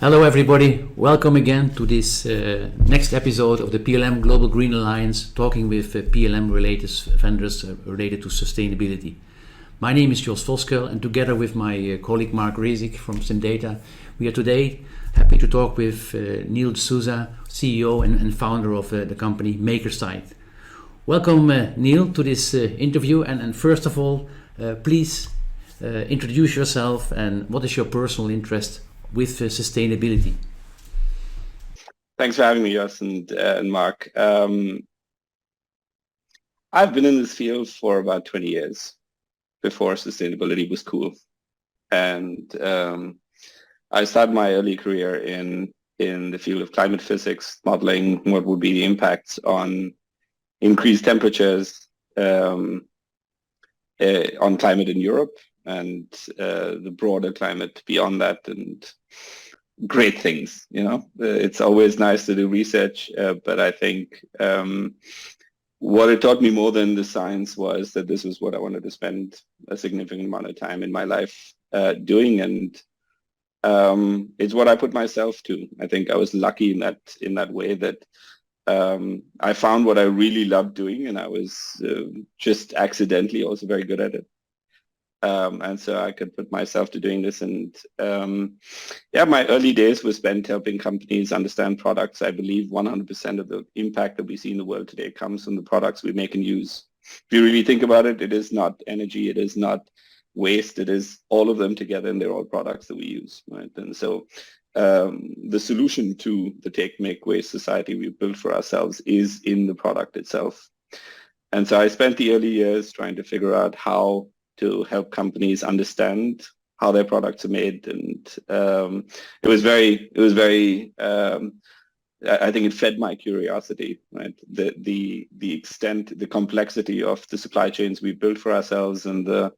Hello everybody, welcome again to this next episode of the PLM Global Green Alliance, talking with PLM related vendors related to sustainability. My name is Jos Voskel, and together with my colleague Mark Rezik from SimData, we are today happy to talk with Neil D'Souza, CEO and founder of the company Makersite. Welcome Neil to this interview, and first of all, please introduce yourself and what is your personal interest with sustainability. Thanks for having me, Jos and Mark. I've been in this field for about 20 years before sustainability was cool. And I started my early career in the field of climate physics, modeling what would be the impacts on increased temperatures on climate in Europe and the broader climate beyond that, and great things. It's always nice to do research, but I think what it taught me more than the science was that this was what I wanted to spend a significant amount of time in my life doing, and it's what I put myself to. I think I was lucky in that way that I found what I really loved doing, and I was just accidentally also very good at it. And so I could put myself to doing this. And my early days were spent helping companies understand products. I believe 100% of the impact that we see in the world today comes from the products we make and use. If you really think about it, it is not energy, it is not waste, it is all of them together, and they're all products that we use, right? And so the solution to the take, make, waste society we built for ourselves is in the product itself. And so I spent the early years trying to figure out how to help companies understand how their products are made, and it was very. I think it fed my curiosity, right? The extent, the complexity of the supply chains we built for ourselves, and the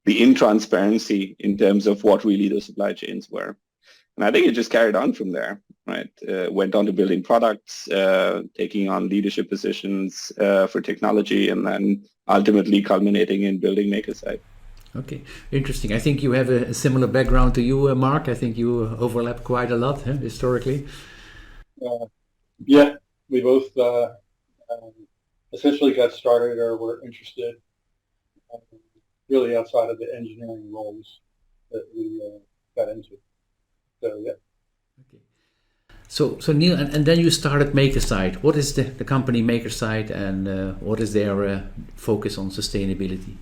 intransparency in terms of what really the supply chains were. And I think it just carried on from there, right? Went on to building products, taking on leadership positions for technology, and then ultimately culminating in building Makersite. Okay, interesting. I think you have a similar background to you, Mark. I think you overlap quite a lot historically. Yeah, we both essentially got started or were interested really outside of the engineering roles that we got into. So, yeah. Okay. So Neil, and then you started Makersite. What is the company Makersite, and what is their focus on sustainability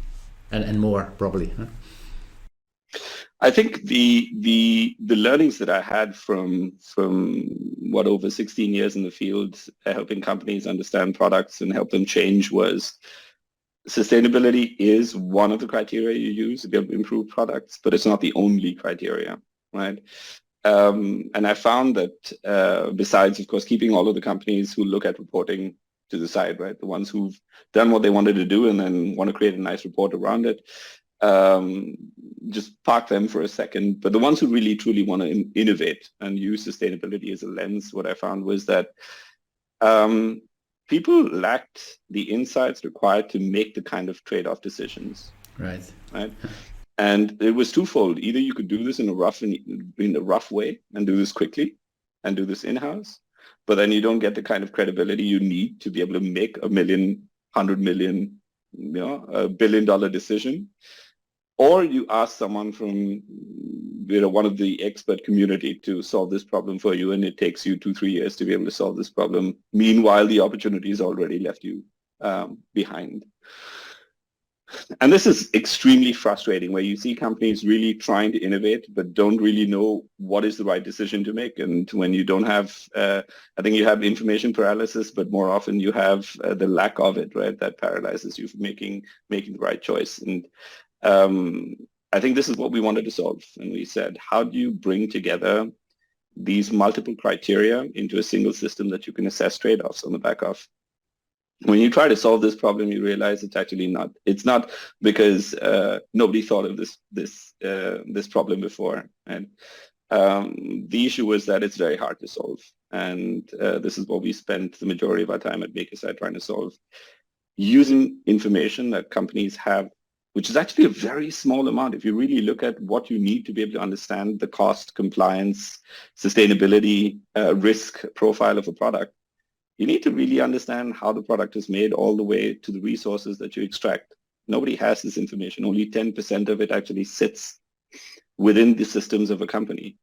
and more probably? Huh? I think the learnings that I had from what, over 16 years in the field, helping companies understand products and help them change, was sustainability is one of the criteria you use to be able to improve products, but it's not the only criteria, right? And I found that besides, of course, keeping all of the companies who look at reporting to the side, right, the ones who've done what they wanted to do and then want to create a nice report around it, just park them for a second. But the ones who really truly want to innovate and use sustainability as a lens, what I found was that people lacked the insights required to make the kind of trade-off decisions. Right. And it was twofold. Either you could do this in a rough way and do this quickly and do this in-house, but then you don't get the kind of credibility you need to be able to make $1 million, $100 million, $1 billion decision. Or you ask someone from one of the expert community to solve this problem for you, and it takes you 2-3 years to be able to solve this problem. Meanwhile, the opportunity has already left you behind. And this is extremely frustrating, where you see companies really trying to innovate, but don't really know what is the right decision to make. And when you don't have, I think you have information paralysis, but more often you have the lack of it, right? That paralyzes you from making the right choice. And I think this is what we wanted to solve. And we said, how do you bring together these multiple criteria into a single system that you can assess trade-offs on the back of? When you try to solve this problem, you realize it's actually not. It's not because nobody thought of this problem before. And the issue was that it's very hard to solve. And this is what we spent the majority of our time at Makersite trying to solve. Using information that companies have which is actually a very small amount. If you really look at what you need to be able to understand the cost, compliance, sustainability, risk profile of a product, you need to really understand how the product is made all the way to the resources that you extract. Nobody has this information. Only 10% of it actually sits within the systems of a company.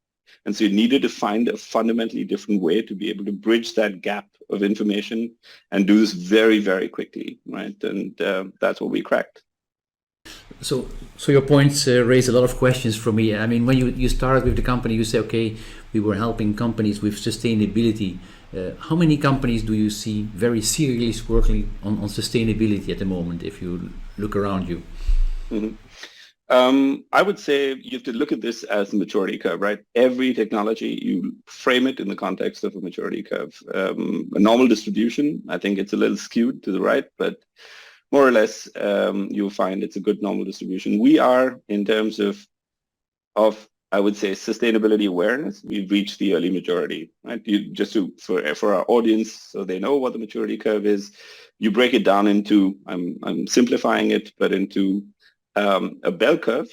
And so you needed to find a fundamentally different way to be able to bridge that gap of information and do this very, very quickly, right? And that's what we cracked. So your points raise a lot of questions for me. I mean, when you started with the company, you say, okay, we were helping companies with sustainability. How many companies do you see very seriously working on sustainability at the moment, if you look around you? Mm-hmm. I would say you have to look at this as a maturity curve, right? Every technology, you frame it in the context of a maturity curve. A normal distribution, I think it's a little skewed to the right, but more or less, you'll find it's a good normal distribution. We are, in terms of I would say, sustainability awareness, we've reached the early majority, right? For our audience, so they know what the maturity curve is, you break it down into, I'm simplifying it, but into a bell curve.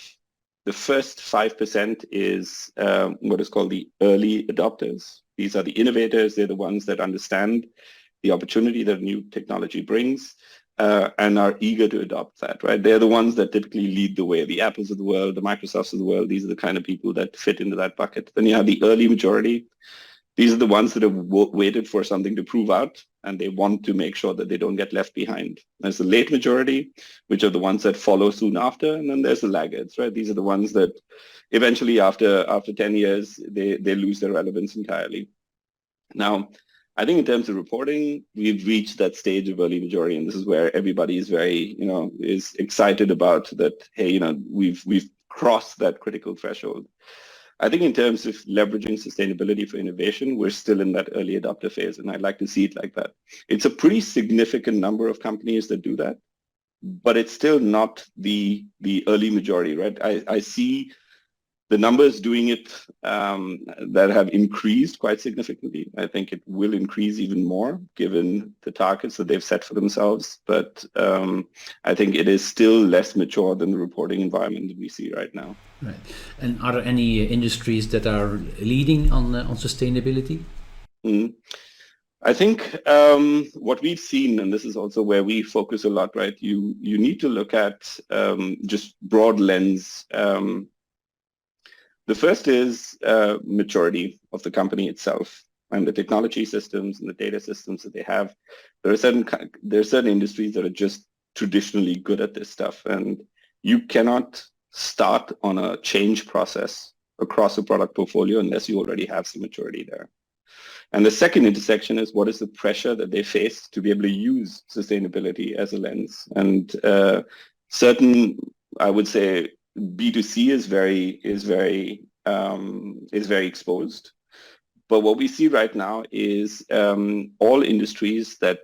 The first 5% is what is called the early adopters. These are the innovators. They're the ones that understand the opportunity that new technology brings and are eager to adopt that, right? They're the ones that typically lead the way. The Apples of the world, the Microsofts of the world, these are the kind of people that fit into that bucket. Then you have the early majority. These are the ones that have waited for something to prove out, and they want to make sure that they don't get left behind. There's the late majority, which are the ones that follow soon after, and then there's the laggards, right? These are the ones that eventually, after 10 years, they lose their relevance entirely. Now, I think in terms of reporting, we've reached that stage of early majority, and this is where everybody is very, is excited about that. Hey, we've crossed that critical threshold. I think in terms of leveraging sustainability for innovation, we're still in that early adopter phase, and I'd like to see it like that. It's a pretty significant number of companies that do that, but it's still not the early majority, right? I see the numbers doing it that have increased quite significantly. I think it will increase even more given the targets that they've set for themselves. But I think it is still less mature than the reporting environment that we see right now. Right. And are there any industries that are leading on sustainability? Mm-hmm. I think what we've seen, and this is also where we focus a lot, right? You need to look at just broad lens. The first is maturity of the company itself and the technology systems and the data systems that they have. There are certain industries that are just traditionally good at this stuff, and you cannot start on a change process across a product portfolio unless you already have some maturity there. And the second intersection is what is the pressure that they face to be able to use sustainability as a lens. And certain, I would say, B2C is very exposed. But what we see right now is all industries that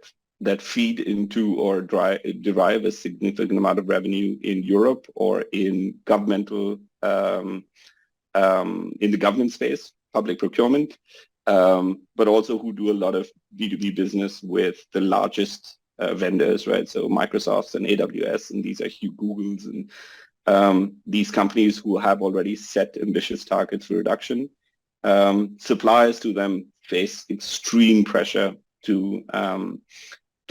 feed into or derive a significant amount of revenue in Europe or in governmental in the government space, public procurement, but also who do a lot of B2B business with the largest vendors, right? So Microsoft and AWS, and these are huge Googles and these companies who have already set ambitious targets for reduction. Suppliers to them face extreme pressure to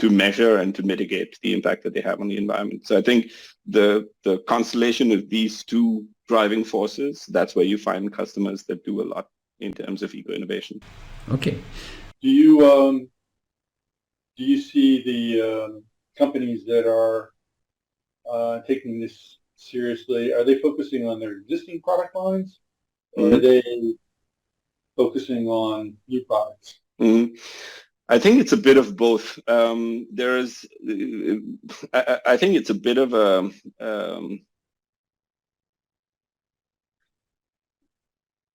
measure and to mitigate the impact that they have on the environment. So I think the constellation of these two driving forces, that's where you find customers that do a lot in terms of eco-innovation. Okay. Do you see the companies that are taking this seriously? Are they focusing on their existing product lines, or are they focusing on new products? Mm-hmm. I think it's a bit of both. I think it's a bit of a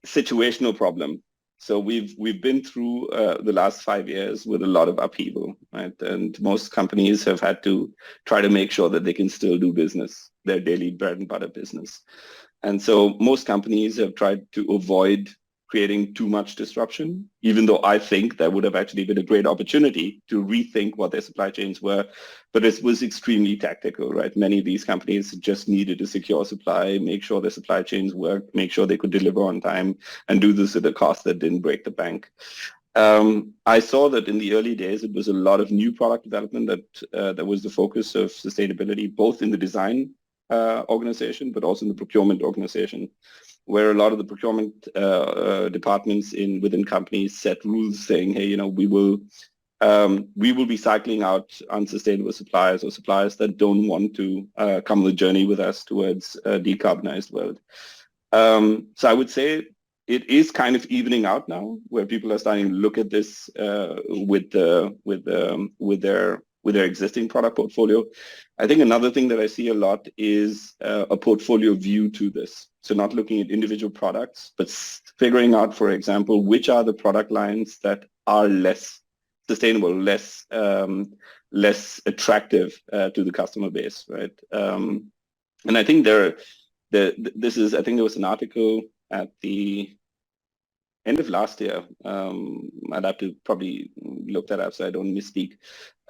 situational problem. So we've been through the last 5 years with a lot of upheaval, right? And most companies have had to try to make sure that they can still do business, their daily bread and butter business. And so most companies have tried to avoid creating too much disruption, even though I think that would have actually been a great opportunity to rethink what their supply chains were. But it was extremely tactical, right? Many of these companies just needed a secure supply, make sure their supply chains worked, make sure they could deliver on time, and do this at a cost that didn't break the bank. I saw that in the early days, it was a lot of new product development that was the focus of sustainability, both in the design organization, but also in the procurement organization, where a lot of the procurement departments within companies set rules saying, hey, we will be cycling out unsustainable suppliers or suppliers that don't want to come on the journey with us towards a decarbonized world. So I would say it is kind of evening out now, where people are starting to look at this with their existing product portfolio. I think another thing that I see a lot is a portfolio view to this. So not looking at individual products, but figuring out, for example, which are the product lines that are less sustainable, less attractive to the customer base, right? And I think I think there was an article at the end of last year. I'd have to probably look that up so I don't misspeak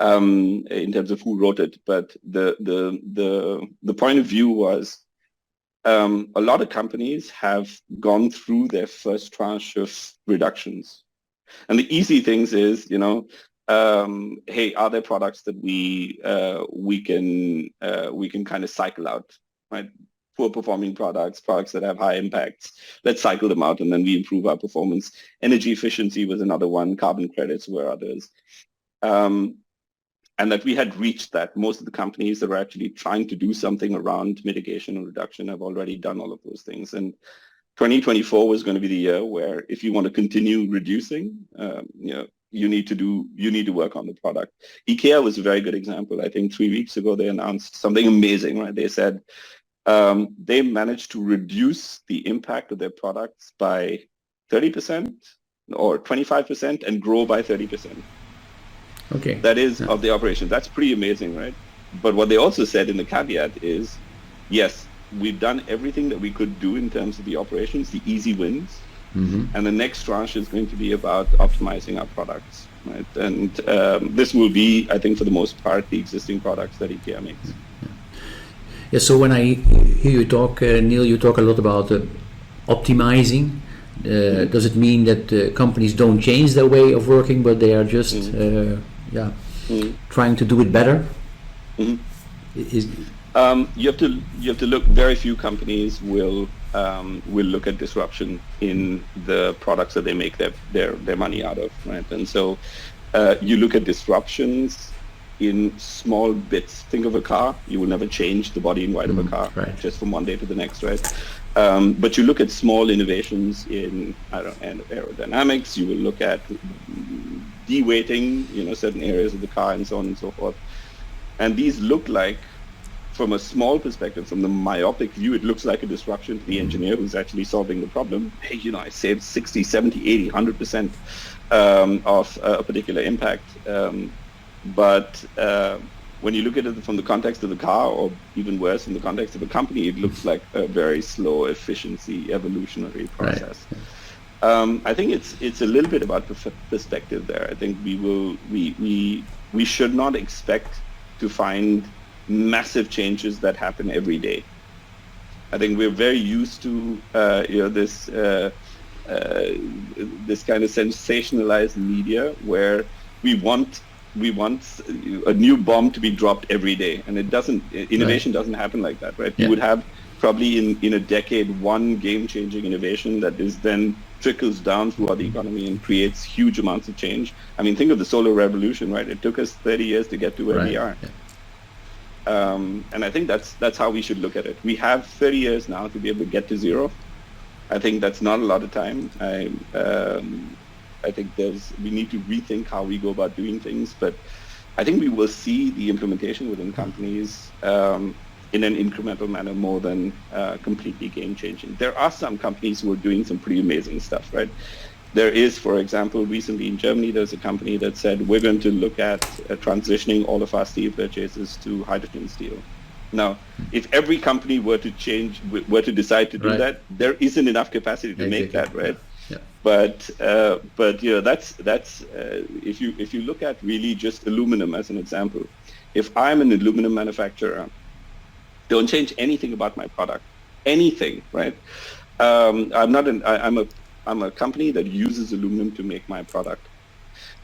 in terms of who wrote it. But the point of view was a lot of companies have gone through their first tranche of reductions. And the easy things is, hey, are there products that we can kind of cycle out, right? Poor performing products that have high impacts. Let's cycle them out and then we improve our performance. Energy efficiency was another one. Carbon credits were others. And that we had reached that. Most of the companies that were actually trying to do something around mitigation and reduction have already done all of those things. And 2024 was going to be the year where if you want to continue reducing, you need to work on the product. IKEA was a very good example. I think 3 weeks ago they announced something amazing, right? They said they managed to reduce the impact of their products by 30% or 25% and grow by 30%. Okay. That is of the operation. That's pretty amazing, right? But what they also said in the caveat is, yes, we've done everything that we could do in terms of the operations, the easy wins. Mm-hmm. And the next tranche is going to be about optimizing our products, right? And this will be, I think, for the most part, the existing products that IKEA makes. Yeah, so when I hear you talk, Neil, you talk a lot about optimizing. Does it mean that companies don't change their way of working, but they are just trying to do it better? Mm-hmm. You have to look. Very few companies will look at disruption in the products that they make their money out of, right? And so you look at disruptions in small bits. Think of a car. You will never change the body in white of a car, right, just from one day to the next, right? But you look at small innovations in aerodynamics. You will look at de-weighting, certain areas of the car, and so on and so forth. And these look like, from a small perspective, from the myopic view, it looks like a disruption to the engineer who's actually solving the problem. Hey, I saved 60, 70, 80, 100% of a particular impact. But when you look at it from the context of the car, or even worse, in the context of a company, it looks like a very slow efficiency evolutionary process. Right. I think it's a little bit about perspective there. I think we should not expect to find massive changes that happen every day. I think we're very used to this kind of sensationalized media where we want a new bomb to be dropped every day, and it doesn't. Innovation doesn't happen like that, right? Yeah. You would have probably in a decade one game-changing innovation that is then trickles down throughout the economy and creates huge amounts of change. I mean, think of the solar revolution, right? It took us 30 years to get to where we are. Yeah. And I think that's how we should look at it. We have 30 years now to be able to get to zero. I think that's not a lot of time. I think we need to rethink how we go about doing things, but I think we will see the implementation within companies in an incremental manner more than completely game-changing. There are some companies who are doing some pretty amazing stuff, right? There is, for example, recently in Germany, there's a company that said, we're going to look at transitioning all of our steel purchases to hydrogen steel. Now, if every company were to decide to do that, there isn't enough capacity to make that, right? Yeah. But that's if you look at really just aluminum as an example. If I'm an aluminum manufacturer, don't change anything about my product, anything, right? I'm a company that uses aluminum to make my product.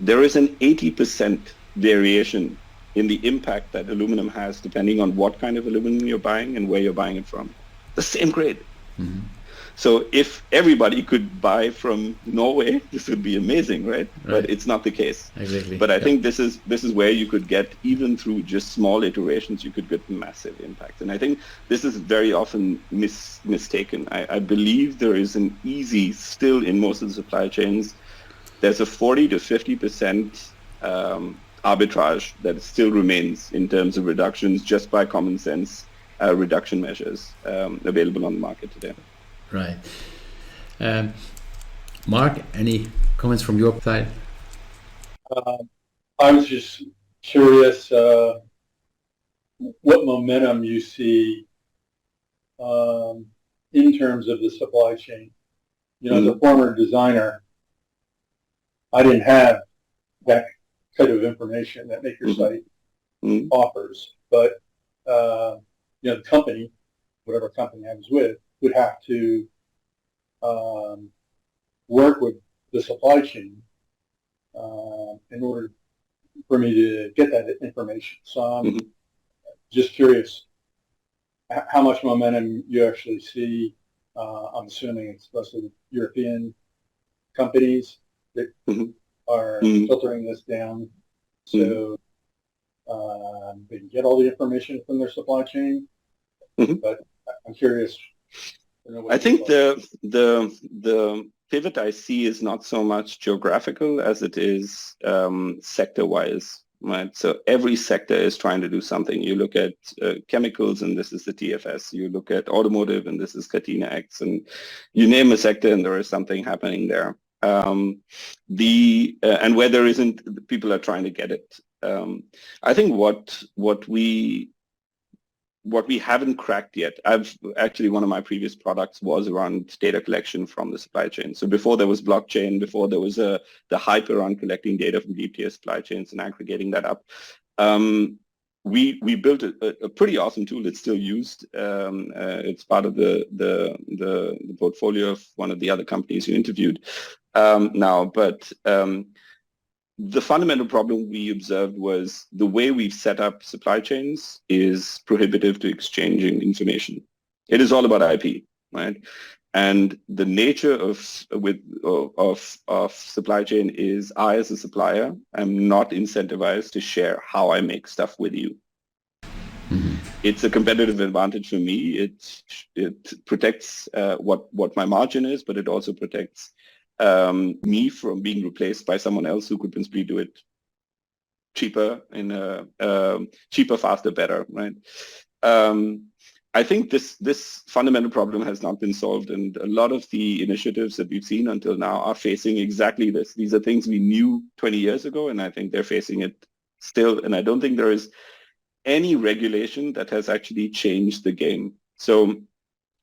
There is an 80% variation in the impact that aluminum has depending on what kind of aluminum you're buying and where you're buying it from. The same grade. Mm-hmm. So if everybody could buy from Norway, this would be amazing, right? But it's not the case. Exactly. But I think this is where you could get, even through just small iterations, you could get massive impact. And I think this is very often mistaken. I believe there is an easy, still in most of the supply chains, there's a 40 to 50% arbitrage that still remains in terms of reductions just by common sense reduction measures available on the market today. Right. Mark, any comments from your side? I was just curious what momentum you see in terms of the supply chain. As a former designer, I didn't have that type of information that Makersite offers, but the company, whatever company I was with, would have to work with the supply chain in order for me to get that information. So I'm just curious how much momentum you actually see. I'm assuming it's mostly European companies that are filtering this down so they can get all the information from their supply chain. But I'm curious. I think the pivot I see is not so much geographical as it is sector-wise, right? So every sector is trying to do something. You look at chemicals, and this is the TFS. You look at automotive, and this is Catena X. And you name a sector, and there is something happening there. And where there isn't, people are trying to get it. I think what we haven't cracked yet, one of my previous products was around data collection from the supply chain. So before there was blockchain, before there was the hype around collecting data from deep tier supply chains and aggregating that up, we built a pretty awesome tool. It's still used. It's part of the portfolio of one of the other companies you interviewed now. But the fundamental problem we observed was the way we've set up supply chains is prohibitive to exchanging information. It is all about IP, right? And the nature of supply chain is I, as a supplier, am not incentivized to share how I make stuff with you. It's a competitive advantage for me. It protects what my margin is, but it also protects me from being replaced by someone else who could principally do it cheaper, cheaper, faster, better, right? I think this fundamental problem has not been solved, and a lot of the initiatives that we've seen until now are facing exactly this. These are things we knew 20 years ago, and I think they're facing it still, and I don't think there is any regulation that has actually changed the game. So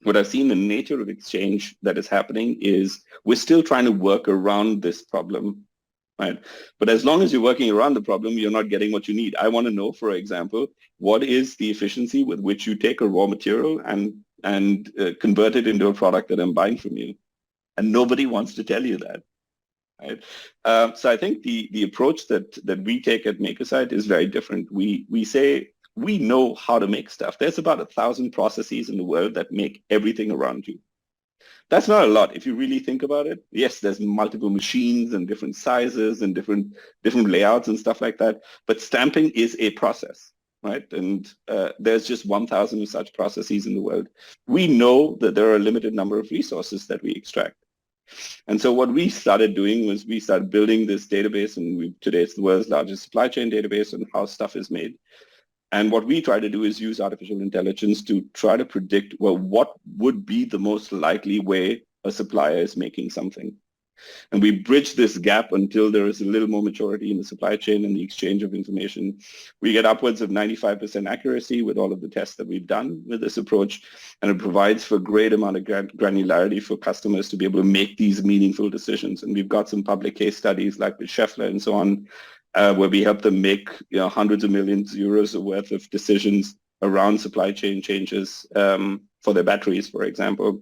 what I've seen, the nature of exchange that is happening is we're still trying to work around this problem, right? But as long as you're working around the problem, you're not getting what you need. I want to know, for example, what is the efficiency with which you take a raw material and convert it into a product that I'm buying from you? And nobody wants to tell you that, right? So I think the approach that we take at Makersite is very different. We say, we know how to make stuff. There's about 1,000 processes in the world that make everything around you. That's not a lot if you really think about it. Yes, there's multiple machines and different sizes and different layouts and stuff like that. But stamping is a process, right? And there's just 1,000 of such processes in the world. We know that there are a limited number of resources that we extract. And so what we started doing was we started building this database, and today it's the world's largest supply chain database on how stuff is made. And what we try to do is use artificial intelligence to try to predict, well, what would be the most likely way a supplier is making something. And we bridge this gap until there is a little more maturity in the supply chain and the exchange of information. We get upwards of 95% accuracy with all of the tests that we've done with this approach, and it provides for a great amount of granularity for customers to be able to make these meaningful decisions. And we've got some public case studies like with Schaeffler and so on, where we help them make hundreds of millions of euros worth of decisions around supply chain changes for their batteries, for example,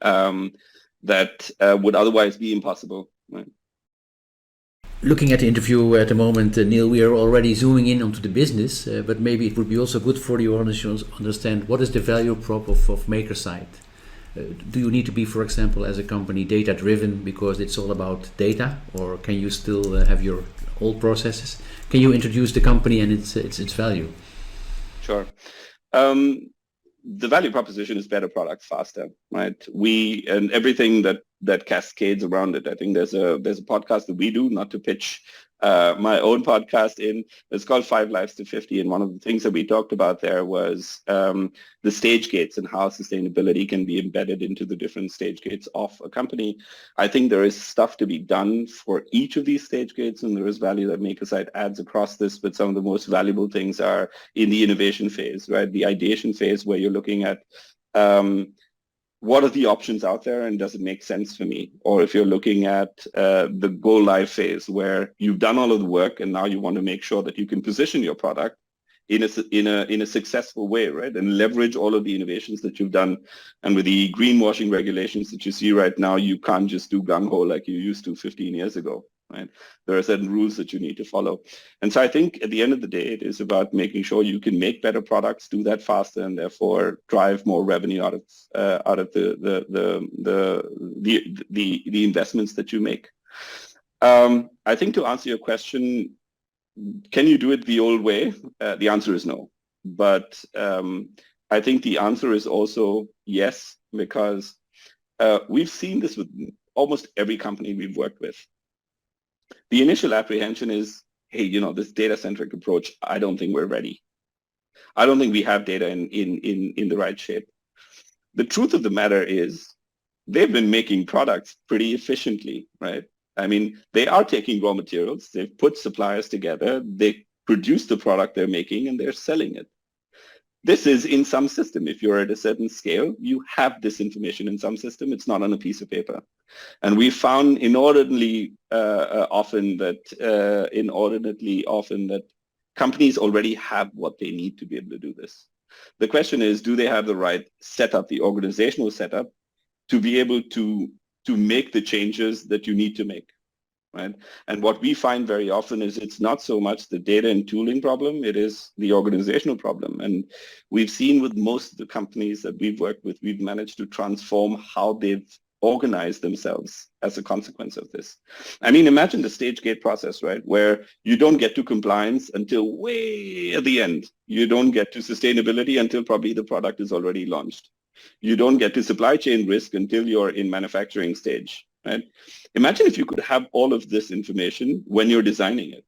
that would otherwise be impossible. Right? Looking at the interview at the moment, Neil, we are already zooming in onto the business, but maybe it would be also good for the audience to understand what is the value prop of Makersite. Do you need to be, for example, as a company, data-driven because it's all about data, or can you still have your old processes? Can you introduce the company and its value? Sure. The value proposition is better products faster, right? And everything that cascades around it. I think there's a podcast that we do, not to pitch my own podcast in. It's called 5 Lives to 50, and one of the things that we talked about there was the stage gates and how sustainability can be embedded into the different stage gates of a company. I think there is stuff to be done for each of these stage gates, and there is value that Makersite adds across this, but some of the most valuable things are in the innovation phase, right? The ideation phase, where you're looking at what are the options out there and does it make sense for me? Or if you're looking at the go live phase, where you've done all of the work and now you want to make sure that you can position your product in a successful way, right? And leverage all of the innovations that you've done. And with the greenwashing regulations that you see right now, you can't just do gung-ho like you used to 15 years ago, right? There are certain rules that you need to follow. And so I think at the end of the day, it is about making sure you can make better products, do that faster, and therefore drive more revenue out of the investments that you make. I think to answer your question, can you do it the old way? The answer is no. But I think the answer is also yes, because we've seen this with almost every company we've worked with. The initial apprehension is, hey, this data-centric approach, I don't think we're ready. I don't think we have data in the right shape. The truth of the matter is they've been making products pretty efficiently, right? I mean, they are taking raw materials, they've put suppliers together, they produce the product they're making, and they're selling it. This is in some system. If you're at a certain scale, you have this information in some system. It's not on a piece of paper. And we found inordinately often that companies already have what they need to be able to do this. The question is, do they have the right setup, the organizational setup, to be able to make the changes that you need to make, right? And what we find very often is it's not so much the data and tooling problem, it is the organizational problem. And we've seen with most of the companies that we've worked with, we've managed to transform how they've organized themselves as a consequence of this. I mean, imagine the stage gate process, right? Where you don't get to compliance until way at the end. You don't get to sustainability until probably the product is already launched. You don't get to supply chain risk until you're in manufacturing stage, right? Imagine if you could have all of this information when you're designing it.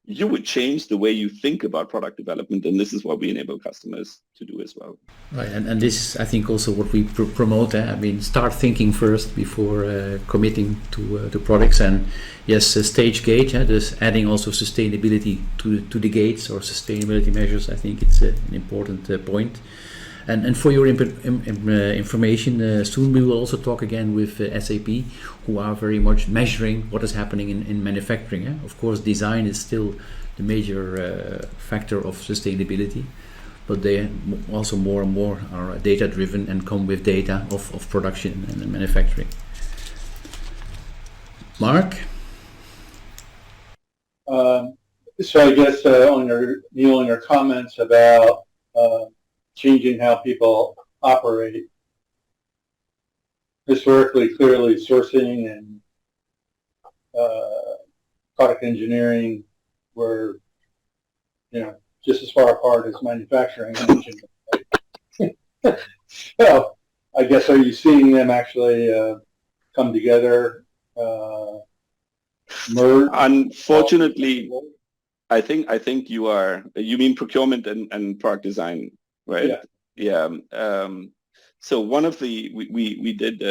You would change the way you think about product development, and this is what we enable customers to do as well. Right, and this is, I think, also what we promote. I mean, start thinking first before committing to products. And yes, stage gate, just adding also sustainability to the gates or sustainability measures. I think it's an important point. And for your information, soon we will also talk again with SAP, who are very much measuring what is happening in manufacturing. Of course, design is still the major factor of sustainability, but they also more and more are data-driven and come with data of production and manufacturing. Mark? So I guess on your comments about changing how people operate. Historically, clearly, sourcing and product engineering were, just as far apart as manufacturing and engineering. So, I guess, are you seeing them actually come together, merge? Unfortunately, I think you mean procurement and product design. Right. Yeah. So one of we did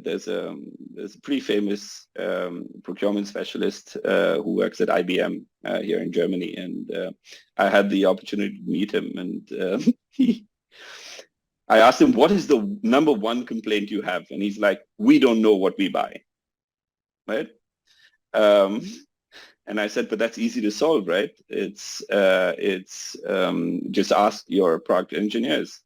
there's a pretty famous procurement specialist who works at IBM here in Germany, and I had the opportunity to meet him, and I asked him, what is the number one complaint you have? And he's like, we don't know what we buy, right? And I said, but that's easy to solve, right? It's just ask your product engineers.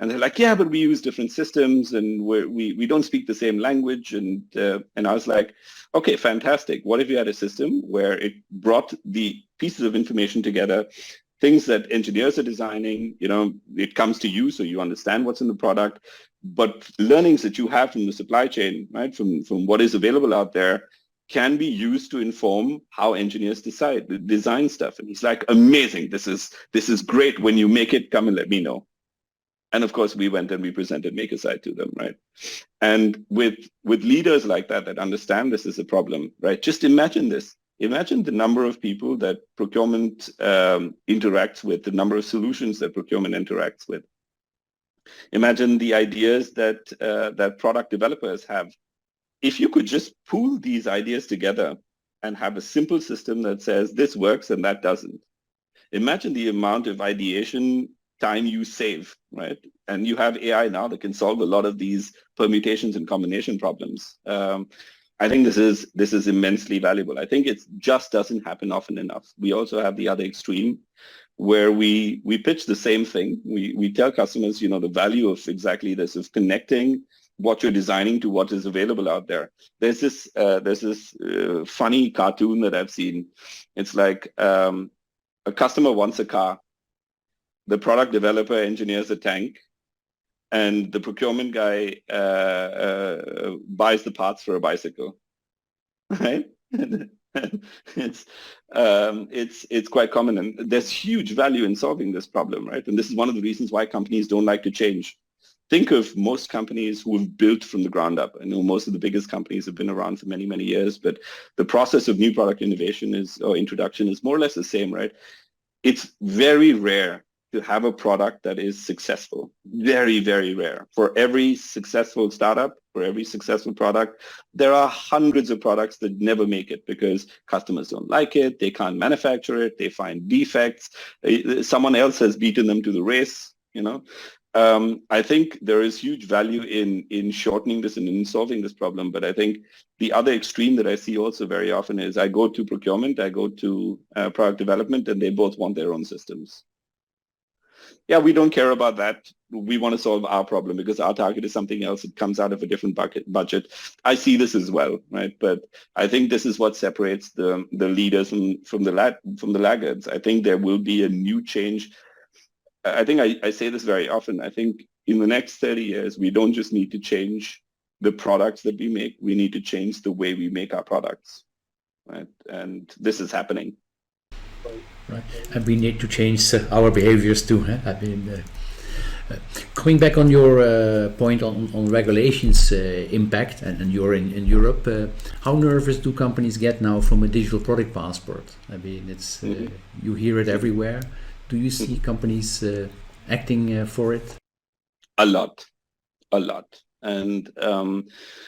And they're like, yeah, but we use different systems and we don't speak the same language. And I was like, okay, fantastic. What if you had a system where it brought the pieces of information together, things that engineers are designing, it comes to you so you understand what's in the product, but learnings that you have from the supply chain, right, from what is available out there, can be used to inform how engineers design stuff. And he's like, amazing. This is great. When you make it, come and let me know. And of course, we went and we presented Makersite to them, right? And with leaders like that understand this is a problem, right? Just imagine this. Imagine the number of people that procurement interacts with, the number of solutions that procurement interacts with. Imagine the ideas that product developers have. If you could just pool these ideas together and have a simple system that says this works and that doesn't, imagine the amount of ideation time you save, right? And you have AI now that can solve a lot of these permutations and combination problems. I think this is immensely valuable. I think it just doesn't happen often enough. We also have the other extreme where we pitch the same thing. We tell customers, the value of exactly this, of connecting what you're designing to what is available out there. There's this funny cartoon that I've seen. It's like a customer wants a car. The product developer engineers a tank, and the procurement guy buys the parts for a bicycle, right? It's quite common, and there's huge value in solving this problem, right? And this is one of the reasons why companies don't like to change. Think of most companies who have built from the ground up. I know most of the biggest companies have been around for many, many years, but the process of new product innovation or introduction is more or less the same, right? It's very rare to have a product that is successful. Very, very rare. For every successful startup, for every successful product, there are hundreds of products that never make it because customers don't like it, they can't manufacture it, they find defects, someone else has beaten them to the race, I think there is huge value in shortening this and in solving this problem, but I think the other extreme that I see also very often is I go to procurement, I go to product development, and they both want their own systems. Yeah, we don't care about that. We want to solve our problem because our target is something else. It comes out of a different budget. I see this as well, right? But I think this is what separates the leaders from the laggards. I think there will be a new change. I think I say this very often. I think in the next 30 years, we don't just need to change the products that we make. We need to change the way we make our products, right? And this is happening. Right, and we need to change our behaviors too. I mean, coming back on your point on regulations impact, and you're in Europe, how nervous do companies get now from a digital product passport? I mean, it's you hear it everywhere. Do you see companies acting for it? A lot. And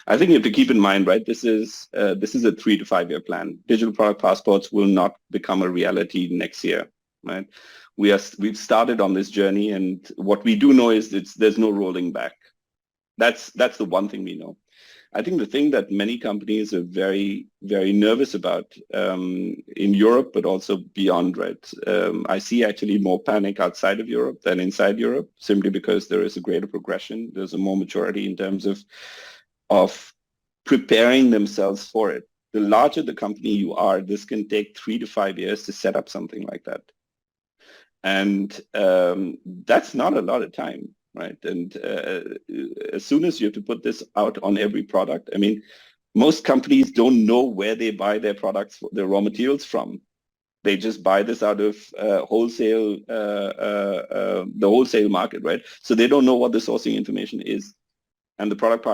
I think you have to keep in mind, right? This is a 3 to 5 year plan. Digital product passports will not become a reality next year, right? We've started on this journey, and what we do know is there's no rolling back. That's the one thing we know. I think the thing that many companies are very, very nervous about in Europe, but also beyond, right? I see actually more panic outside of Europe than inside Europe, simply because there is a greater progression. There's a more maturity in terms of preparing themselves for it. The larger the company you are, this can take 3 to 5 years to set up something like that. And that's not a lot of time. Right. And as soon as you have to put this out on every product, I mean, most companies don't know where they buy their products, their raw materials from. They just buy this out of the wholesale market, right? So they don't know what the sourcing information is. And the product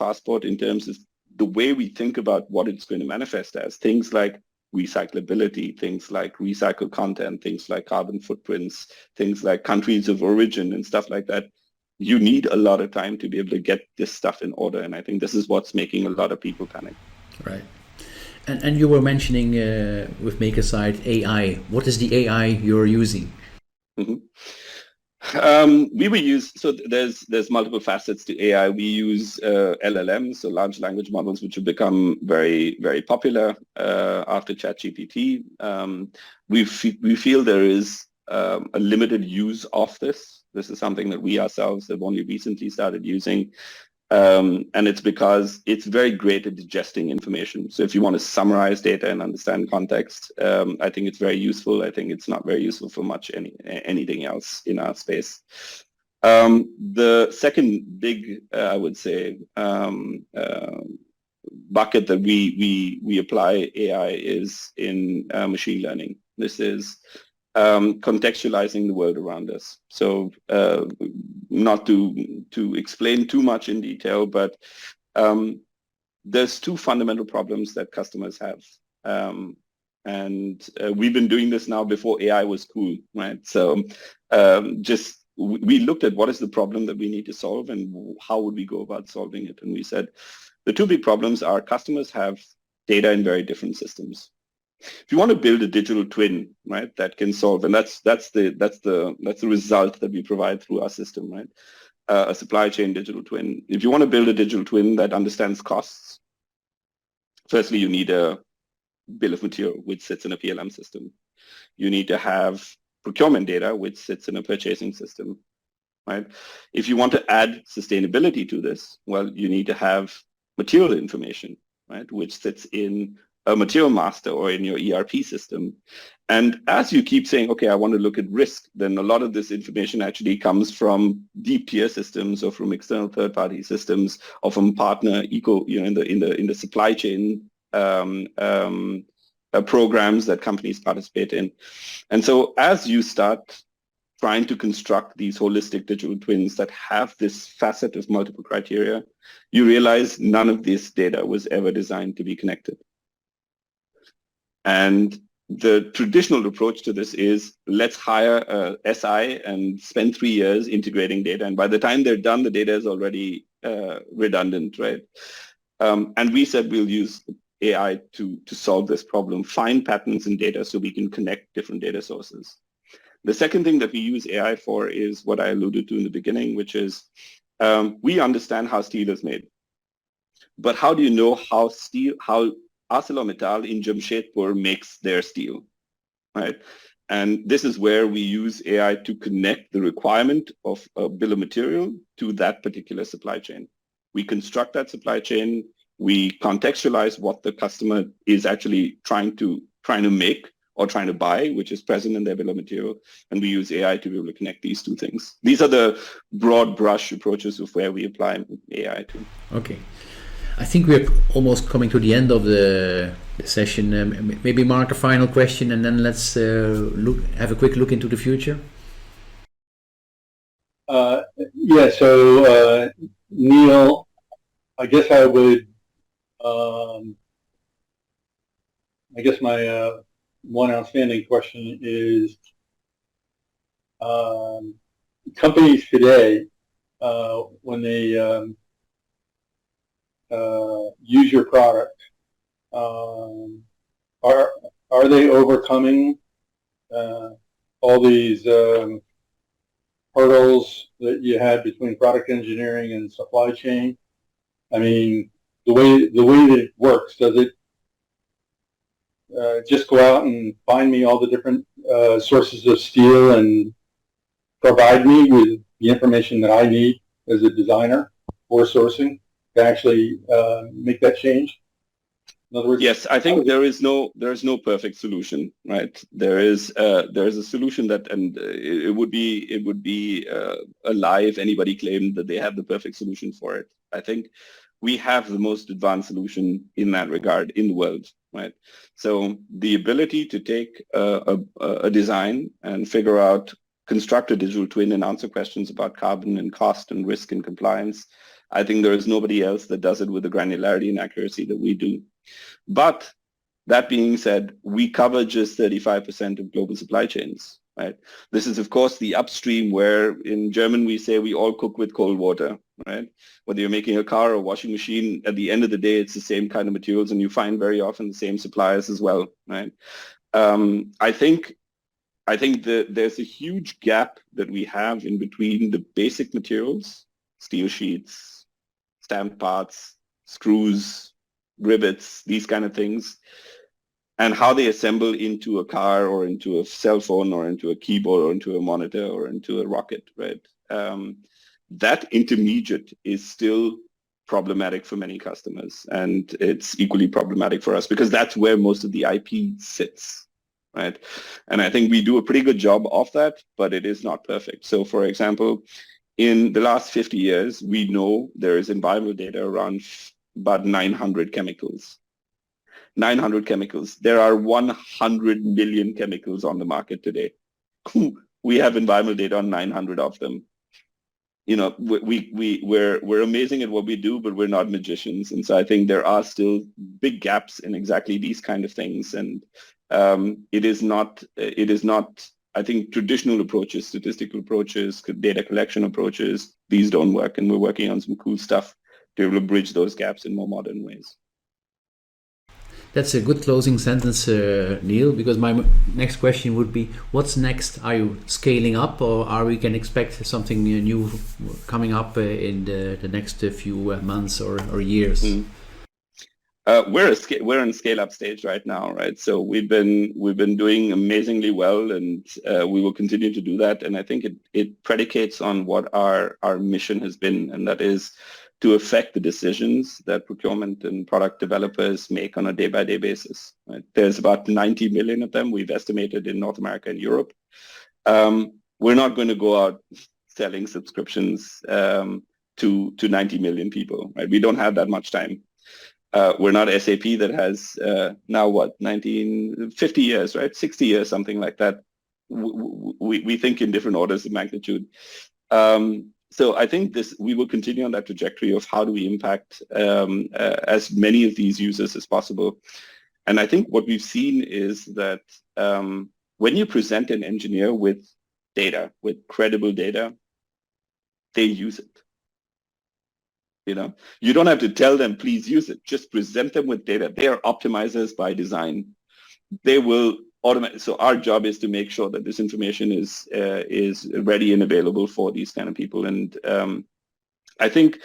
passport, in terms of the way we think about what it's going to manifest as, things like recyclability, things like recycled content, things like carbon footprints, things like countries of origin and stuff like that. you need a lot of time to be able to get this stuff in order. And I think this is what's making a lot of people panic. Right. And you were mentioning with Makersite AI. What is the AI you're using? Mm-hmm. We will use, so there's multiple facets to AI. We use LLMs, so large language models, which have become very, very popular after ChatGPT. We feel there is a limited use of this. This is something that we ourselves have only recently started using. And it's because it's very great at digesting information. So if you want to summarize data and understand context, I think it's very useful. I think it's not very useful for anything else in our space. The second big, I would say, bucket that we apply AI is in machine learning. This is contextualizing the world around us. So not to explain too much in detail, but there's two fundamental problems that customers have. And we've been doing this now before AI was cool, right? So we looked at what is the problem that we need to solve and how would we go about solving it. And we said the two big problems are customers have data in very different systems. If you want to build a digital twin, right, that can solve, and that's the result that we provide through our system, right, a supply chain digital twin. If you want to build a digital twin that understands costs, firstly you need a bill of material which sits in a PLM system. You need to have procurement data which sits in a purchasing system, right? If you want to add sustainability to this, well, you need to have material information, right, which sits in a material master or in your ERP system. And as you keep saying, okay, I want to look at risk, then a lot of this information actually comes from deep tier systems or from external third-party systems or from partner in the supply chain programs that companies participate in. And so as you start trying to construct these holistic digital twins that have this facet of multiple criteria, you realize none of this data was ever designed to be connected. And the traditional approach to this is let's hire a SI and spend 3 years integrating data. And by the time they're done, the data is already redundant, right? And we said we'll use AI to solve this problem, find patterns in data so we can connect different data sources. The second thing that we use AI for is what I alluded to in the beginning, which is we understand how steel is made. But how do you know how ArcelorMittal in Jamshedpur makes their steel, right? And this is where we use AI to connect the requirement of a bill of material to that particular supply chain. We construct that supply chain, we contextualize what the customer is actually trying to make or trying to buy, which is present in their bill of material, and we use AI to be able to connect these two things. These are the broad brush approaches of where we apply AI to. Okay. I think we're almost coming to the end of the session. Maybe Mark, a final question, and then let's have a quick look into the future. Yeah. So Neil, I guess I would. I guess my one outstanding question is companies today when they use your product, are they overcoming all these hurdles that you had between product engineering and supply chain? I mean, the way that it works, does it just go out and find me all the different sources of steel and provide me with the information that I need as a designer for sourcing to actually make that change? In other words, yes, I think there is no perfect solution, right? There is a solution that, and it would be a lie if anybody claimed that they have the perfect solution for it. I think we have the most advanced solution in that regard in the world, right? So the ability to take a design and figure out, construct a digital twin and answer questions about carbon and cost and risk and compliance, I think there is nobody else that does it with the granularity and accuracy that we do. But that being said, we cover just 35% of global supply chains. right? This is, of course, the upstream where in German we say we all cook with cold water, right? Whether you're making a car or a washing machine, at the end of the day, it's the same kind of materials, and you find very often the same suppliers as well, right? I think that there's a huge gap that we have in between the basic materials, steel sheets, stamped parts, screws, rivets, these kind of things, and how they assemble into a car or into a cell phone or into a keyboard or into a monitor or into a rocket, right? That intermediate is still problematic for many customers, and it's equally problematic for us because that's where most of the IP sits, right? And I think we do a pretty good job of that, but it is not perfect. So for example, in the last 50 years, we know there is environmental data around about 900 chemicals. 900 chemicals. There are 100 million chemicals on the market today. We have environmental data on 900 of them. You know, we're amazing at what we do, but we're not magicians. And so I think there are still big gaps in exactly these kind of things. And it is not, I think traditional approaches, statistical approaches, data collection approaches, these don't work. And we're working on some cool stuff to be able to bridge those gaps in more modern ways. That's a good closing sentence, Neil, because my next question would be, what's next? Are you scaling up, or are we can expect something new coming up in the next few months or years? We're in scale-up stage right now, right? So we've been doing amazingly well, and we will continue to do that. And I think it predicates on what our mission has been, and that is to affect the decisions that procurement and product developers make on a day-by-day basis. Right? There's about 90 million of them we've estimated in North America and Europe. We're not going to go out selling subscriptions to 90 million people. Right? We don't have that much time. We're not SAP that has now 50 years, right? 60 years, something like that. We think in different orders of magnitude. So I think we will continue on that trajectory of how do we impact as many of these users as possible. And I think what we've seen is that when you present an engineer with data, with credible data, they use it. You know, you don't have to tell them, please use it. Just present them with data. They are optimizers by design. They will automate. So our job is to make sure that this information is ready and available for these kind of people. And I think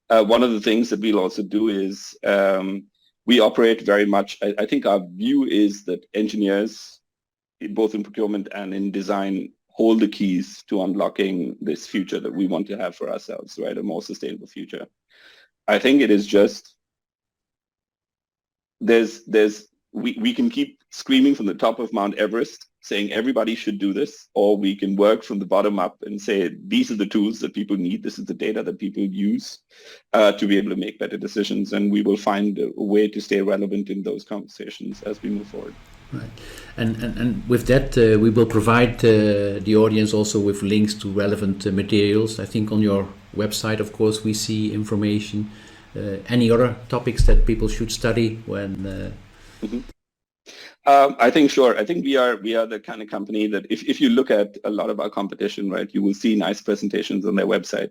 one of the things that we'll also do is we operate very much. I think our view is that engineers, both in procurement and in design, hold the keys to unlocking this future that we want to have for ourselves, right? A more sustainable future. I think it is just we can keep screaming from the top of Mount Everest saying everybody should do this, or we can work from the bottom up and say these are the tools that people need, this is the data that people use to be able to make better decisions, and we will find a way to stay relevant in those conversations as we move forward. Right, and with that we will provide the audience also with links to relevant materials. I think on your website, of course, we see information. Any other topics that people should study when? I think sure. I think we are the kind of company that if you look at a lot of our competition, right, you will see nice presentations on their website.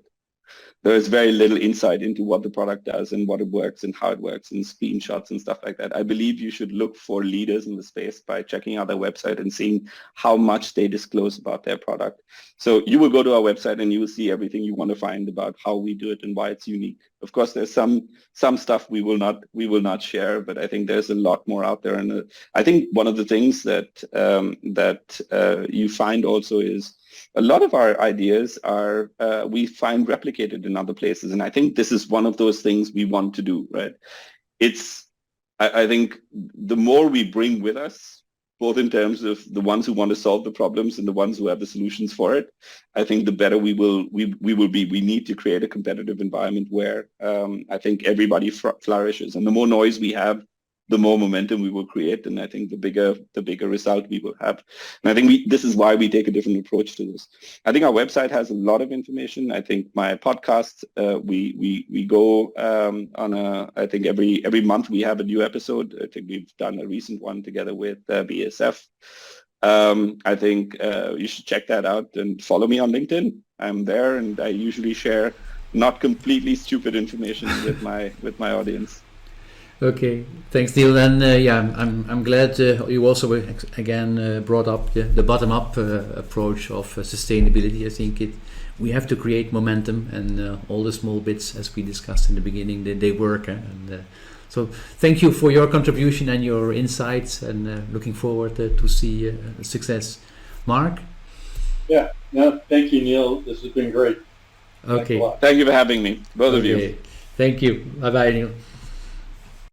There is very little insight into what the product does and what it works and how it works and screenshots and stuff like that. I believe you should look for leaders in the space by checking out their website and seeing how much they disclose about their product. So you will go to our website and you will see everything you want to find about how we do it and why it's unique. Of course, there's some stuff we will not share, but I think there's a lot more out there. And I think one of the things that you find also is a lot of our ideas are we find replicated in other places, and I think this is one of those things we want to do. Right? I think the more we bring with us, both in terms of the ones who want to solve the problems and the ones who have the solutions for it, I think the better we will be. We need to create a competitive environment where I think everybody flourishes, and the more noise we have, the more momentum we will create, and I think the bigger result we will have. And I think this is why we take a different approach to this. I think our website has a lot of information. I think my podcast, we go on I think every month we have a new episode. I think we've done a recent one together with BASF. I think you should check that out and follow me on LinkedIn. I'm there, and I usually share not completely stupid information with my audience. Okay, thanks, Neil. And I'm glad you also again brought up the bottom-up approach of sustainability. I think we have to create momentum, and all the small bits, as we discussed in the beginning, they work. So thank you for your contribution and your insights, and looking forward to see success. Mark? Yeah, no, thank you, Neil. This has been great. Okay. Thank you for having me, both of you. Thank you. Bye-bye, Neil.